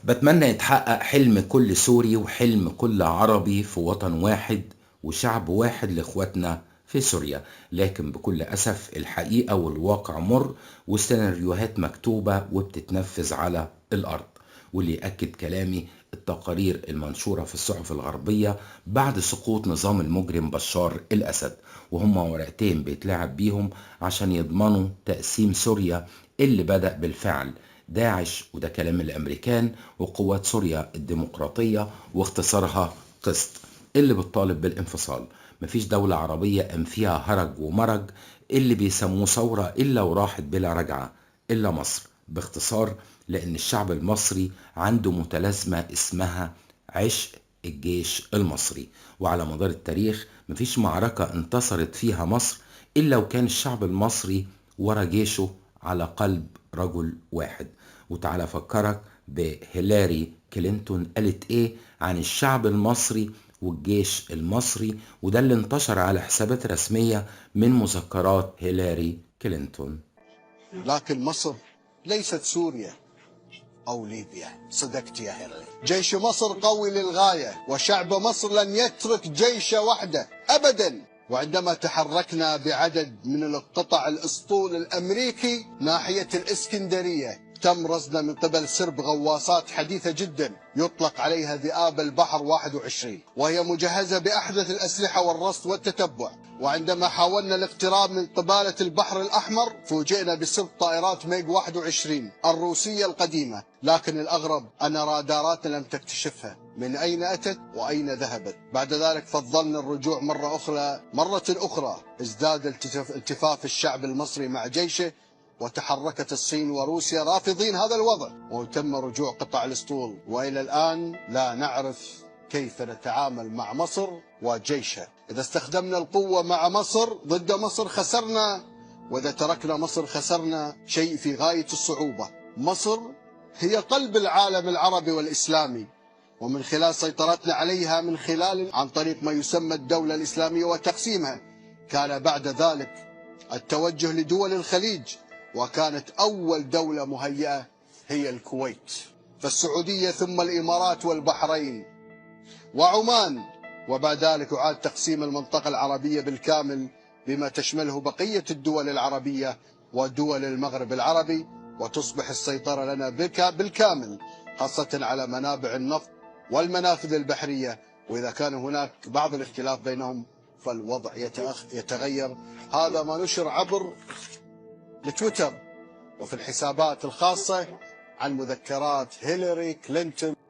بتمنى يتحقق حلم كل سوري وحلم كل عربي في وطن واحد وشعب واحد لاخواتنا في سوريا، لكن بكل أسف الحقيقة والواقع مر، وسيناريوهات مكتوبة وبتتنفذ على الأرض. واللي يأكد كلامي التقارير المنشورة في الصحف الغربية بعد سقوط نظام المجرم بشار الأسد، وهم ورقتين بيتلعب بيهم عشان يضمنوا تقسيم سوريا اللي بدأ بالفعل داعش، وده كلام الأمريكان، وقوات سوريا الديمقراطية واختصارها قسط اللي بتطالب بالانفصال. مفيش دولة عربية قام فيها هرج ومرج اللي بيسموه ثورة إلا وراحت بلا رجعة إلا مصر. باختصار، لأن الشعب المصري عنده متلازمة اسمها عشق الجيش المصري، وعلى مدار التاريخ مفيش معركة انتصرت فيها مصر إلا وكان الشعب المصري ورا جيشه على قلب رجل واحد. وتعالى أفكرك بهيلاري كلينتون قالت إيه عن الشعب المصري والجيش المصري، وده اللي انتشر على حسابات رسمية من مذكرات هيلاري كلينتون. لكن مصر ليست سوريا أو ليبيا. صدقت يا هيلاري. جيش مصر قوي للغاية، وشعب مصر لن يترك جيش وحده أبدا. وعندما تحركنا بعدد من القطع الأسطول الأمريكي ناحية الإسكندرية، تم رصدنا من قبل سرب غواصات حديثة جدا يطلق عليها ذئاب البحر 21، وهي مجهزة بأحدث الأسلحة والرصد والتتبع. وعندما حاولنا الاقتراب من قبالة البحر الأحمر فوجئنا بسرب طائرات ميج 21 الروسية القديمة، لكن الأغرب أن راداراتنا لم تكتشفها من أين أتت وأين ذهبت. بعد ذلك فضلنا الرجوع مرة أخرى. ازداد التفاف الشعب المصري مع جيشه، وتحركت الصين وروسيا رافضين هذا الوضع، وتم رجوع قطع الاسطول. والى الان لا نعرف كيف نتعامل مع مصر وجيشها. اذا استخدمنا القوه مع مصر ضد مصر خسرنا، واذا تركنا مصر خسرنا شيء في غايه الصعوبه. مصر هي قلب العالم العربي والاسلامي، ومن خلال سيطرتنا عليها عن طريق ما يسمى الدوله الاسلاميه وتقسيمها، كان بعد ذلك التوجه لدول الخليج، وكانت أول دولة مهيئة هي الكويت، فالسعودية ثم الإمارات والبحرين وعمان. وبعد ذلك يعاد تقسيم المنطقة العربية بالكامل بما تشمله بقية الدول العربية ودول المغرب العربي، وتصبح السيطرة لنا بالكامل، خاصة على منابع النفط والمنافذ البحرية. وإذا كان هناك بعض الاختلاف بينهم فالوضع يتغير. هذا ما نشر عبر التويتر وفي الحسابات الخاصة عن مذكرات هيلاري كلينتون.